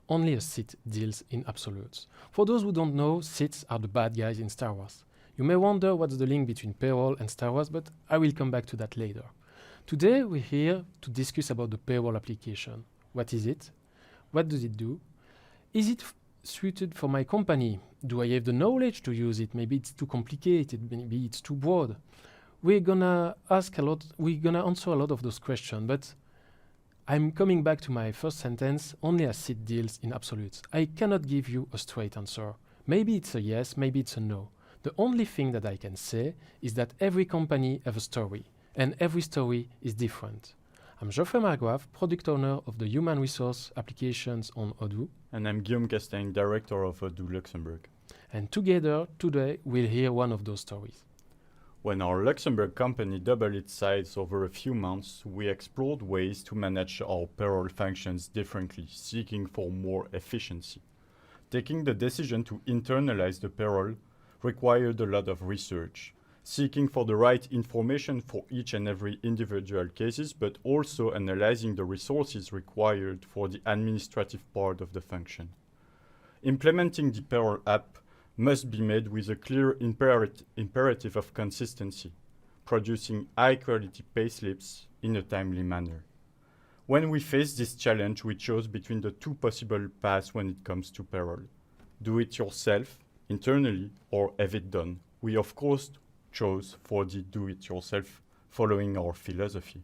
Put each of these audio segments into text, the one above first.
only a Sith deals in absolutes. For those who don't know, Siths are the bad guys in Star Wars. You may wonder what's the link between Payroll and Star Wars, but I will come back to that later. Today we're here to discuss about the Payroll application. What is it? What does it do? Is it suited for my company? Do I have the knowledge to use it? Maybe it's too complicated, maybe it's too broad. We're gonna answer a lot of those questions, but I'm coming back to my first sentence, only a Sith deals in absolutes. I cannot give you a straight answer. Maybe it's a yes, maybe it's a no. The only thing that I can say is that every company has a story, and every story is different. I'm Geoffrey Margrave, product owner of the human resource applications on Odoo. And I'm Guillaume Castagne, director of Odoo Luxembourg. And together, today, we'll hear one of those stories. When our Luxembourg company doubled its size over a few months, we explored ways to manage our payroll functions differently, seeking for more efficiency. Taking the decision to internalize the payroll required a lot of research, seeking for the right information for each and every individual cases, but also analyzing the resources required for the administrative part of the function. Implementing the payroll app must be made with a clear imperative of consistency, producing high-quality payslips in a timely manner. When we faced this challenge, we chose between the two possible paths when it comes to payroll. Do it yourself, internally, or have it done. We, of course, chose for the do-it-yourself, following our philosophy.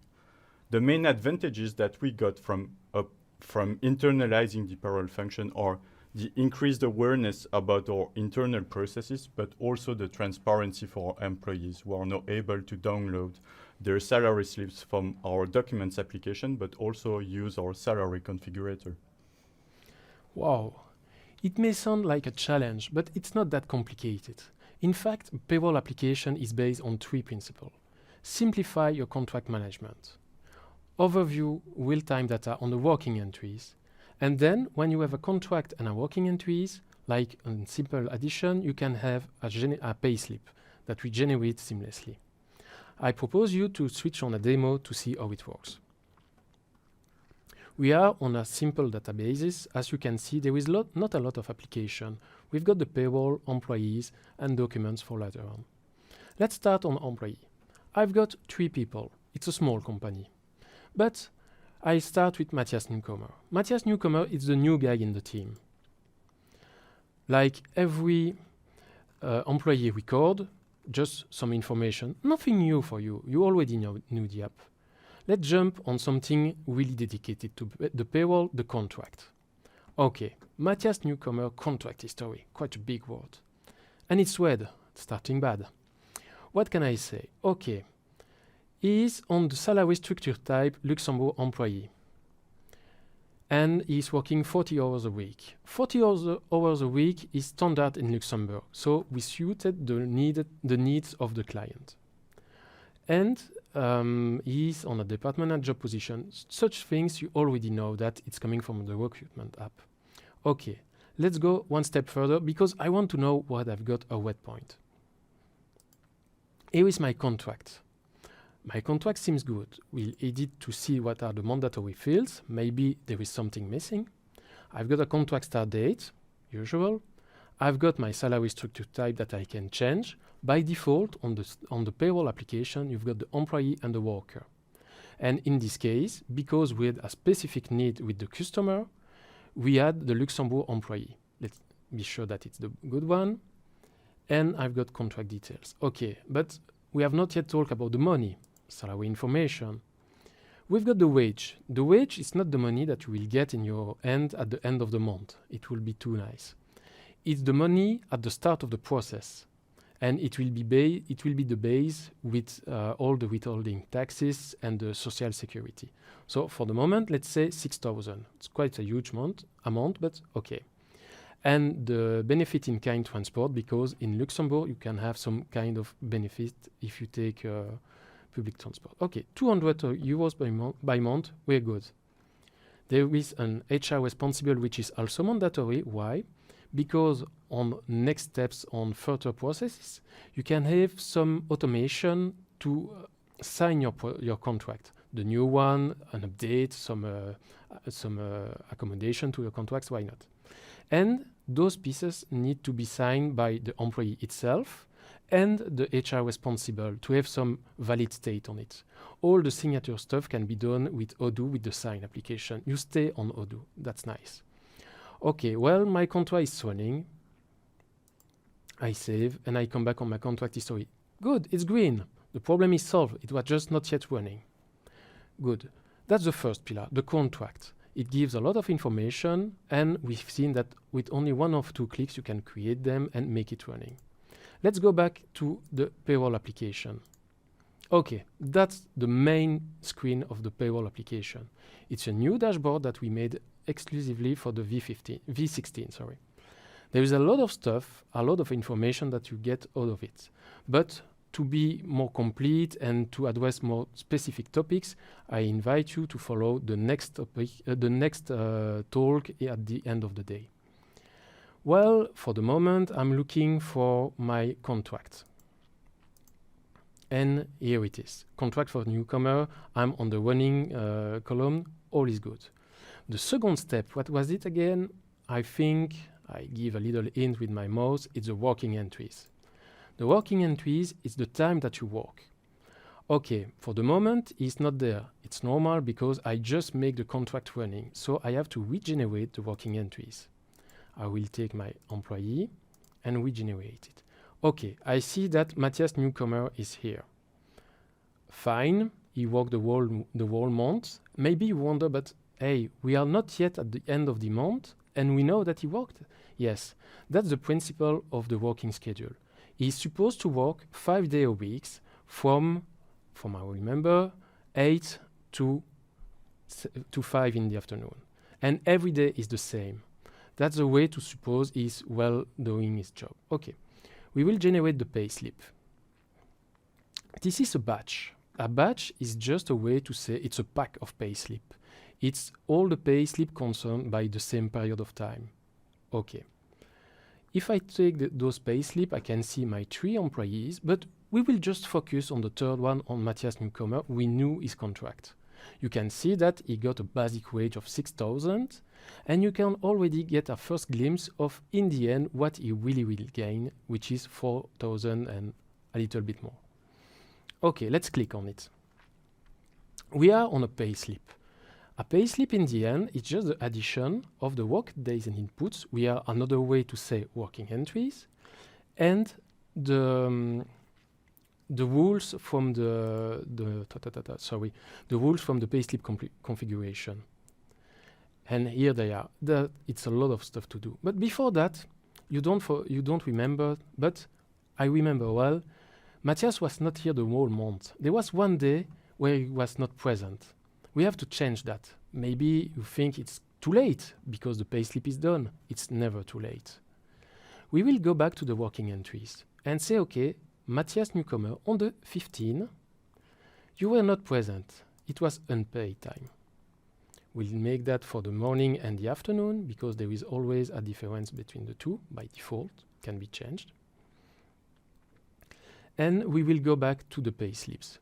The main advantages that we got from internalizing the payroll function are the increased awareness about our internal processes, but also the transparency for our employees who are now able to download their salary slips from our documents application, but also use our salary configurator. Wow. It may sound like a challenge, but it's not that complicated. In fact, a payroll application is based on three principles. Simplify your contract management. Overview real-time data on the working entries. And then, when you have a contract and a working entries, like a simple addition, you can have a payslip that we generate seamlessly. I propose you to switch on a demo to see how it works. We are on a simple databases. As you can see, there is not a lot of application. We've got the payroll, employees, and documents for later on. Let's start on employee. I've got 3 people. It's a small company. But I start with Matthias Newcomer. Matthias Newcomer is the new guy in the team. Like every employee record, just some information. Nothing new for you. You already knew the app. Let's jump on something really dedicated to the payroll, the contract. Okay, Matthias Newcomer contract history, quite a big word. And it's red, starting bad. What can I say? Okay, he is on the salary structure type Luxembourg employee. And he's working 40 hours a week. 40 hours a week is standard in Luxembourg, so we suited the needs of the client. And he's on a department and job position. Such things you already know that it's coming from the recruitment app. Okay, let's go one step further because I want to know what I've got a wet point. Here is my contract. My contract seems good. We'll edit to see what are the mandatory fields. Maybe there is something missing. I've got a contract start date, usual. I've got my salary structure type that I can change. By default, on the payroll application, you've got the employee and the worker. And in this case, because we had a specific need with the customer, we add the Luxembourg employee. Let's be sure that it's the good one. And I've got contract details. Okay, but we have not yet talked about the money, salary information. We've got the wage. The wage is not the money that you will get in your hand at the end of the month. It will be too nice. It's the money at the start of the process. And it will be the base with all the withholding taxes and the social security. So for the moment, let's say 6,000. It's quite a huge amount, but okay. And the benefit in kind transport, because in Luxembourg, you can have some kind of benefit if you take public transport. Okay, 200 euros by month, we're good. There is an HR responsible, which is also mandatory. Why? Because on next steps on further processes, you can have some automation to sign your contract. The new one, an update, some accommodation to your contracts, why not? And those pieces need to be signed by the employee itself and the HR responsible to have some valid state on it. All the signature stuff can be done with Odoo, with the sign application. You stay on Odoo. That's nice. Okay, well, my contract is running. I save, and I come back on my contract history. Good, it's green. The problem is solved. It was just not yet running. Good. That's the first pillar, the contract. It gives a lot of information, and we've seen that with only 1 or 2 clicks, you can create them and make it running. Let's go back to the payroll application. Okay, that's the main screen of the payroll application. It's a new dashboard that we made exclusively for the V16. Sorry. There is a lot of stuff, a lot of information that you get out of it. But to be more complete and to address more specific topics, I invite you to follow the next topic, talk at the end of the day. Well, for the moment, I'm looking for my contract. And here it is. Contract for newcomer. I'm on the running column. All is good. The second step, what was it again? I think I give a little hint with my mouse. It's the working entries. The working entries is the time that you work. Okay, for the moment, it's not there. It's normal because I just make the contract running. So I have to regenerate the working entries. I will take my employee and regenerate it. Okay, I see that Matthias Newcomer is here. Fine, he worked the whole month. Maybe you wonder, but hey, we are not yet at the end of the month and we know that he worked. Yes, that's the principle of the working schedule. He's supposed to work 5 days a week from I remember, 8 to 5 in the afternoon. And every day is the same. That's the way to suppose he's well doing his job. Okay, we will generate the payslip. This is a batch. A batch is just a way to say it's a pack of payslip. It's all the payslip concerned by the same period of time. Okay. If I take those payslip, I can see my 3 employees, but we will just focus on the third one, on Matthias Newcomer. We knew his contract. You can see that he got a basic wage of 6,000, and you can already get a first glimpse of, in the end, what he really will gain, which is 4,000 and a little bit more. Okay, let's click on it. We are on a payslip. A payslip in the end is just the addition of the work days and inputs. We are another way to say working entries, and the rules from the rules from the payslip configuration. And here they are. It's a lot of stuff to do. But before that, you don't remember, but I remember well. Matthias was not here the whole month. There was one day where he was not present. We have to change that. Maybe you think it's too late because the payslip is done. It's never too late. We will go back to the working entries and say, okay, Matthias Newcomer, on the 15th, you were not present. It was unpaid time. We'll make that for the morning and the afternoon because there is always a difference between the two by default, can be changed. And we will go back to the payslips.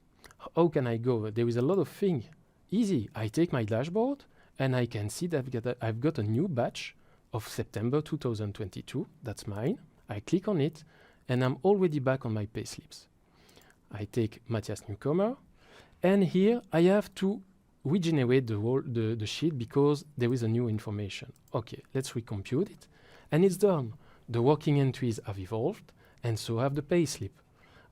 How can I go? There is a lot of things. Easy. I take my dashboard and I can see that I've got a new batch of September 2022. That's mine. I click on it and I'm already back on my payslips. I take Matthias Newcomer and here I have to regenerate the sheet because there is a new information. Okay, let's recompute it and it's done. The working entries have evolved and so have the payslip.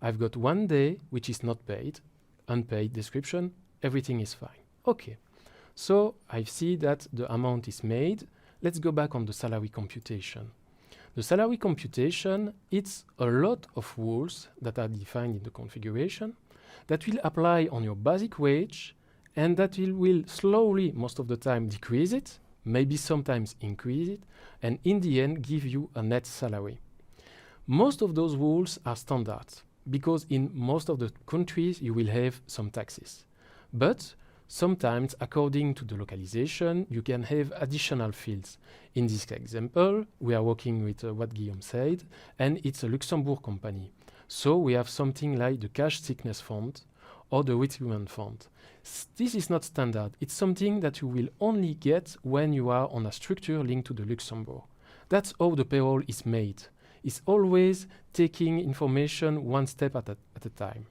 I've got 1 day which is not paid, unpaid description, everything is fine. Okay, so I see that the amount is made. Let's go back on the salary computation. The salary computation, it's a lot of rules that are defined in the configuration that will apply on your basic wage and that will slowly, most of the time, decrease it, maybe sometimes increase it, and in the end give you a net salary. Most of those rules are standard because in most of the countries you will have some taxes. But sometimes, according to the localization, you can have additional fields. In this example, we are working with what Guillaume said, and it's a Luxembourg company. So we have something like the cash sickness fund or the recruitment font. This is not standard. It's something that you will only get when you are on a structure linked to the Luxembourg. That's how the payroll is made. It's always taking information one step at a time.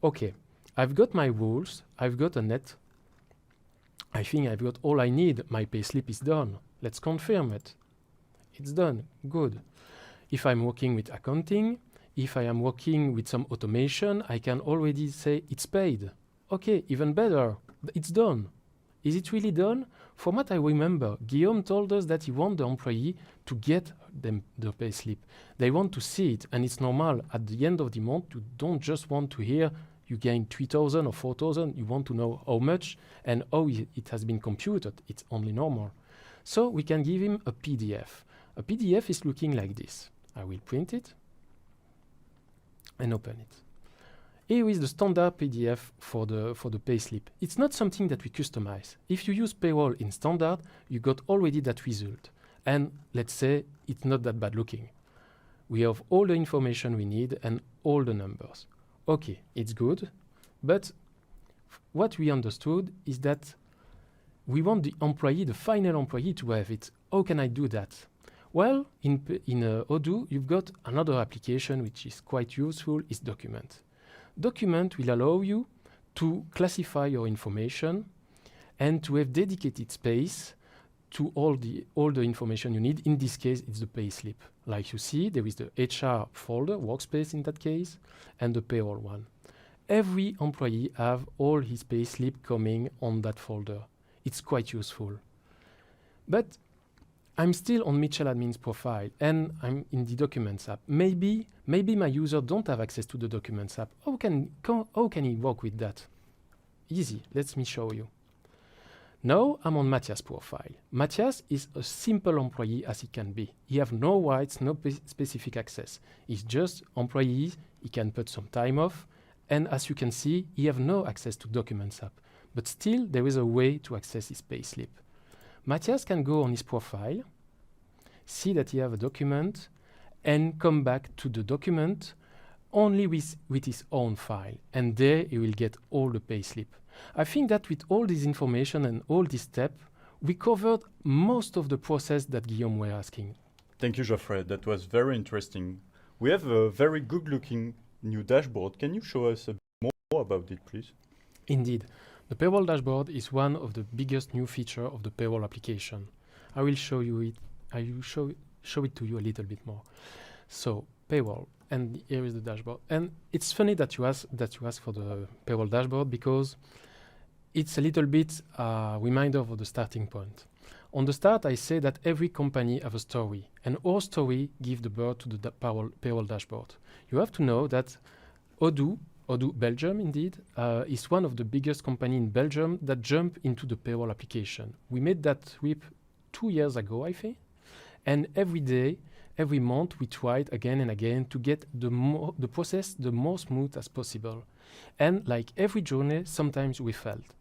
Okay, I've got my rules, I've got a net. I think I've got all I need. My payslip is done. Let's confirm it. It's done. Good. If I'm working with accounting, if I am working with some automation, I can already say it's paid. Okay, even better. It's done. Is it really done? From what I remember, Guillaume told us that he wants the employee to get the payslip. They want to see it, and it's normal. At the end of the month, you don't just want to hear you gain 3,000 or 4,000. You want to know how much and how it has been computed. It's only normal. So we can give him a PDF. A PDF is looking like this. I will print it and open it. Here is the standard PDF for the payslip. It's not something that we customize. If you use Payroll in standard, you got already that result. And let's say it's not that bad looking. We have all the information we need and all the numbers. Okay, it's good, but what we understood is that we want the employee, the final employee, to have it. How can I do that? Well, in Odoo, you've got another application which is quite useful, is Document. Document will allow you to classify your information and to have dedicated space to all the information you need. In this case, it's the payslip. Like you see, there is the HR folder, workspace in that case, and the payroll one. Every employee have all his payslip coming on that folder. It's quite useful. But I'm still on Mitchell Admin's profile, and I'm in the Documents app. Maybe my user don't have access to the Documents app. How can he work with that? Easy. Let me show you. Now I'm on Matthias' profile. Matthias is a simple employee as he can be. He have no rights, no specific access. He's just employee. He can put some time off, and as you can see, he have no access to Documents app. But still, there is a way to access his payslip. Matthias can go on his profile, see that he have a document, and come back to the document only with his own file. And there he will get all the payslip. I think that with all this information and all this step, we covered most of the process that Guillaume were asking. Thank you, Geoffrey. That was very interesting. We have a very good-looking new dashboard. Can you show us a bit more about it, please? Indeed. The payroll dashboard is one of the biggest new features of the payroll application. I will show you it. I will show it to you a little bit more. So payroll, and here is the dashboard. And it's funny that you ask for the payroll dashboard because it's a little bit a reminder of the starting point. On the start, I say that every company have a story, and our story gives the birth to the payroll dashboard. You have to know that Odoo Belgium, indeed, is one of the biggest companies in Belgium that jump into the payroll application. We made that trip 2 years ago, I think. And every day, every month, we tried again and again to get the process the most smooth as possible. And like every journey, sometimes we failed.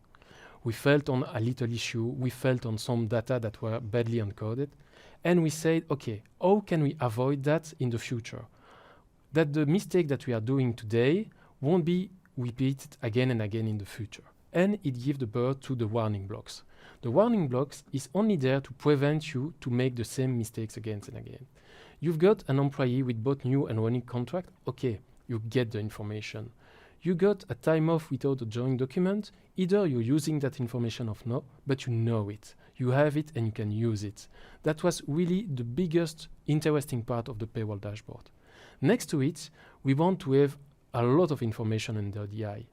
We failed on a little issue. We failed on some data that were badly encoded. And we said, okay, how can we avoid that in the future? That the mistake that we are doing today won't be repeated again and again in the future. And it gives the birth to the warning blocks. The warning blocks is only there to prevent you to make the same mistakes again and again. You've got an employee with both new and running contract. Okay, you get the information. You got a time off without a joint document. Either you're using that information or not, but you know it. You have it and you can use it. That was really the biggest interesting part of the payroll dashboard. Next to it, we want to have a lot of information under the eye.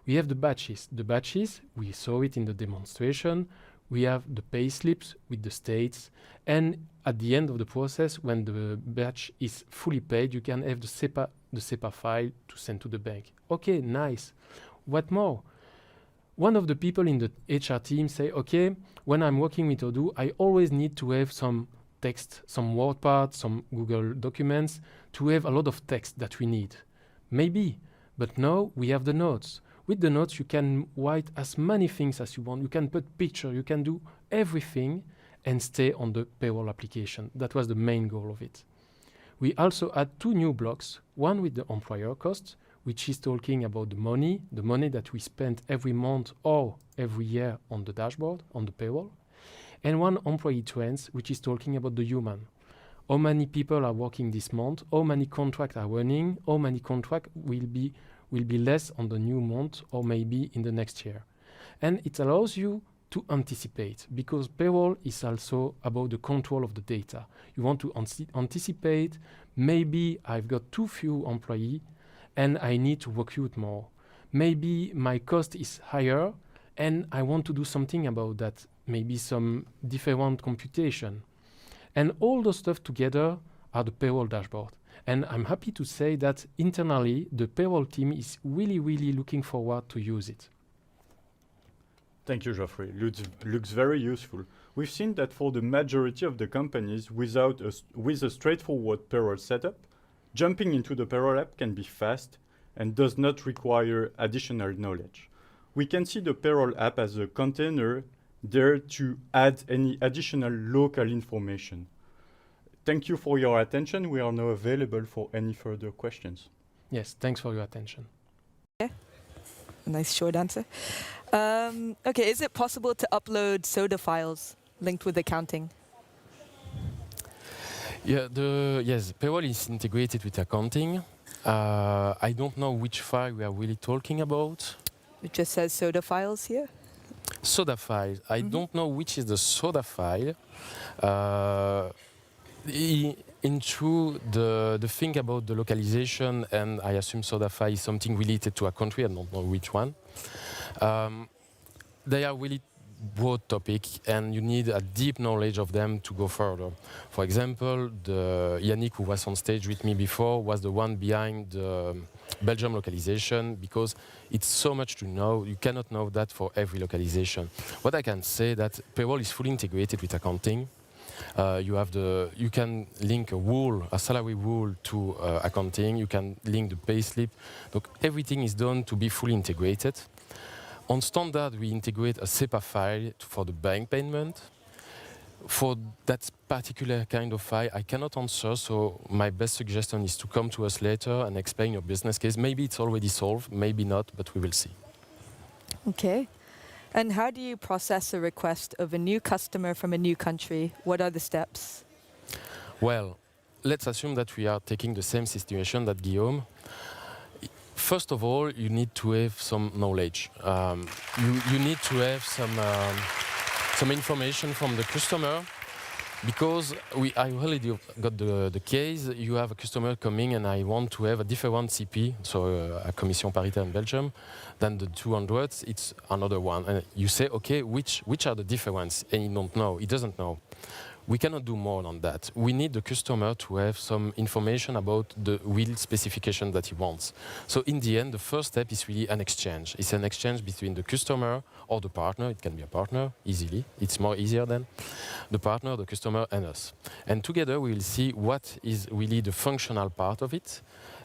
We have the batches. The batches, we saw it in the demonstration. We have the pay slips with the states. And at the end of the process, when the batch is fully paid, you can have the SEPA file to send to the bank. Okay, nice. What more? One of the people in the HR team say, okay, when I'm working with Odoo, I always need to have some text, some Word parts, some Google documents, to have a lot of text that we need. Maybe, but now we have the notes. With the notes, you can write as many things as you want. You can put picture, you can do everything and stay on the payroll application. That was the main goal of it. We also add 2 new blocks, one with the employer costs, which is talking about the money that we spend every month or every year on the dashboard, on the payroll. And one employee trends, which is talking about the human. How many people are working this month? How many contracts are running? How many contracts will be less on the new month or maybe in the next year? And it allows you to anticipate, because payroll is also about the control of the data. You want to anticipate, maybe I've got too few employees and I need to recruit more. Maybe my cost is higher and I want to do something about that, maybe some different computation. And all those stuff together are the payroll dashboard. And I'm happy to say that internally, the payroll team is really, really looking forward to use it. Thank you, Geoffrey. Looks very useful. We've seen that for the majority of the companies with a straightforward payroll setup, jumping into the payroll app can be fast and does not require additional knowledge. We can see the payroll app as a container there to add any additional local information. Thank you for your attention. We are now available for any further questions. Yes, thanks for your attention. Nice short answer. Okay, is it possible to upload soda files linked with accounting? Yeah, yes, payroll is integrated with accounting. I don't know which file we are really talking about. It just says soda files here. Soda file. I don't know which is the soda file. In true, the thing about the localization, and I assume soda file is something related to a country, I don't know which one. They are really broad topic, and you need a deep knowledge of them to go further. For example, Yannick, who was on stage with me before, was the one behind the Belgium localization, because it's so much to know. You cannot know that for every localization. What I can say that payroll is fully integrated with accounting. You can link a salary rule to accounting. You can link the payslip. Look, everything is done to be fully integrated. On standard, we integrate a SEPA file for the bank payment. For that particular kind of file, I cannot answer, so my best suggestion is to come to us later and explain your business case. Maybe it's already solved, maybe not, but we will see. Okay. And how do you process a request of a new customer from a new country? What are the steps? Well, let's assume that we are taking the same situation that Guillaume. First of all, you need to have some knowledge. You need to have some information from the customer, because I already got the case. You have a customer coming and I want to have a different CP, so a commission paritaire in Belgium, than the 200. It's another one. And you say, okay, which are the difference? And you don't know. He doesn't know. We cannot do more on that. We need the customer to have some information about the real specification that he wants. So in the end, the first step is really an exchange. It's an exchange between the customer or the partner. It can be a partner, easily. It's more easier than the partner, the customer, and us. And together we will see what is really the functional part of it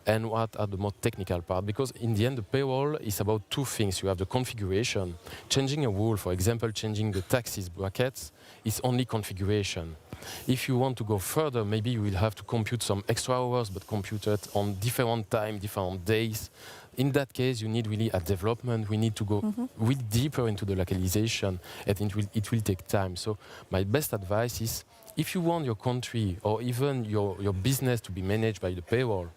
and what are the more technical part. Because in the end, the payroll is about two things. You have the configuration. Changing a rule, for example, changing the taxes brackets, is only configuration. If you want to go further, maybe you will have to compute some extra hours, but compute it on different time, different days. In that case, you need really a development. We need to go really deeper into the localization, and it will take time. So my best advice is, if you want your country or even your business to be managed by the payroll,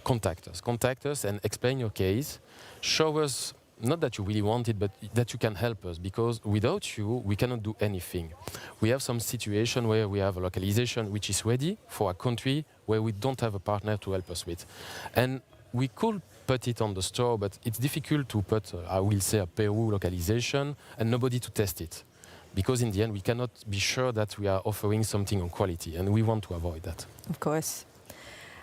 contact us and explain your case. Show us, not that you really want it, but that you can help us, because without you, we cannot do anything. We have some situation where we have a localization which is ready for a country where we don't have a partner to help us with. And we could put it on the store, but it's difficult to put, I will say, a Peru localization and nobody to test it. Because in the end, we cannot be sure that we are offering something on quality, and we want to avoid that. Of course.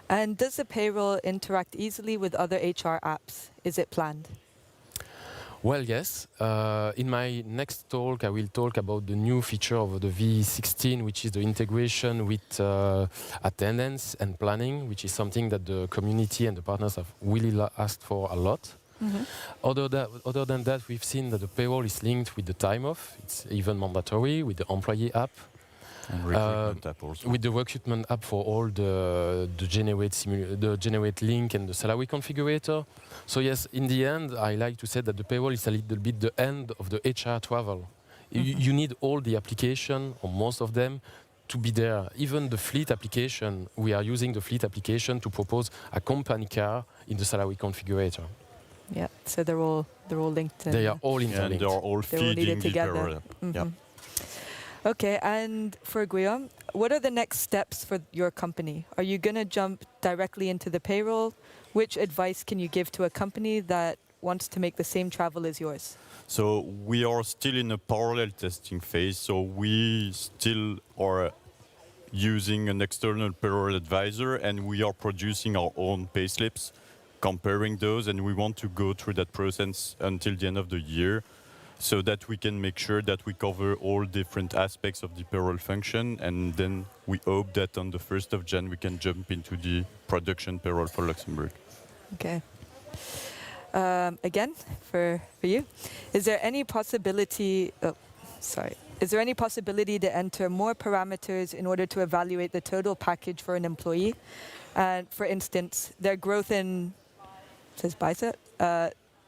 And does the payroll interact easily with other HR apps? Is it planned? Well, yes. In my next talk, I will talk about the new feature of the V16, which is the integration with attendance and planning, which is something that the community and the partners have really asked for a lot. Other than that, we've seen that the payroll is linked with the time off. It's even mandatory with the employee app. And recruitment app also. With the recruitment app for all the generate link and the salary configurator. So yes, in the end, I like to say that the payroll is a little bit the end of the HR travel. You need all the application, or most of them, to be there. Even the fleet application, we are using the fleet application to propose a company car in the salary configurator. Yeah, so they're all linked. They are all And interlinked. they are all They're all feeding needed the together. payroll app. Yeah. Okay, and for Guillaume, what are the next steps for your company? Are you going to jump directly into the payroll? Which advice can you give to a company that wants to make the same travel as yours? So we are still in a parallel testing phase. So we still are using an external payroll advisor, and we are producing our own payslips, comparing those, and we want to go through that process until the end of the year, so that we can make sure that we cover all different aspects of the payroll function, and then we hope that on the 1st of Jan we can jump into the production payroll for Luxembourg. Okay. Again, for you, is there any possibility? Is there any possibility to enter more parameters in order to evaluate the total package for an employee? And for instance, their growth in says bicep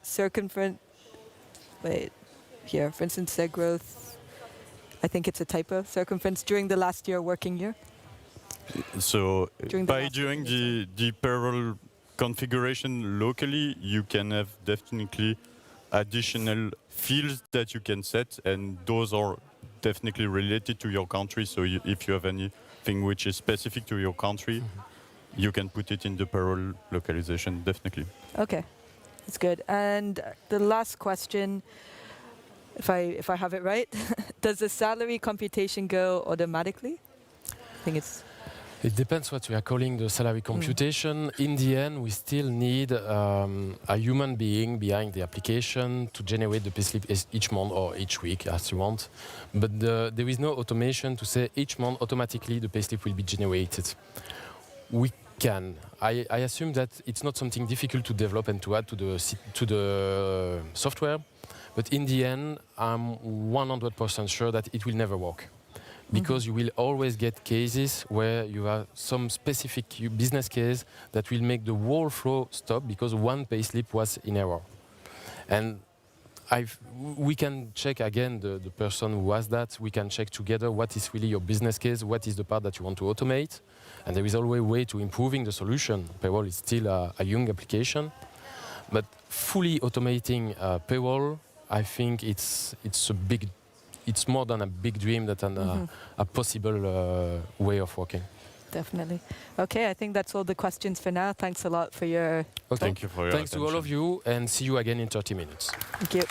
circumference. Wait, here. For instance, their growth. I think it's a typo. Circumference during the last working year. So During by doing the payroll configuration locally, you can have definitely additional fields that you can set, and those are definitely related to your country. So if you have anything which is specific to your country, you can put it in the payroll localization, definitely. Okay, that's good. And the last question, if I have it right, does the salary computation go automatically? I think it's. It depends what we are calling the salary computation. In the end, we still need a human being behind the application to generate the payslip each month or each week, as you want. But there is no automation to say each month automatically the payslip will be generated. We can. I assume that it's not something difficult to develop and to add to the software. But in the end, I'm 100% sure that it will never work. Because you will always get cases where you have some specific business case that will make the whole flow stop because one payslip was in error. And we can check again the person who has that. We can check together what is really your business case, what is the part that you want to automate. And there is always a way to improving the solution. Payroll is still a young application. But fully automating payroll, I think it's more than a big dream than a possible way of working. Definitely. Okay, I think that's all the questions for now. Thanks a lot for your. Thank you for your Thanks attention. to all of you, and see you again in 30 minutes. Thank you.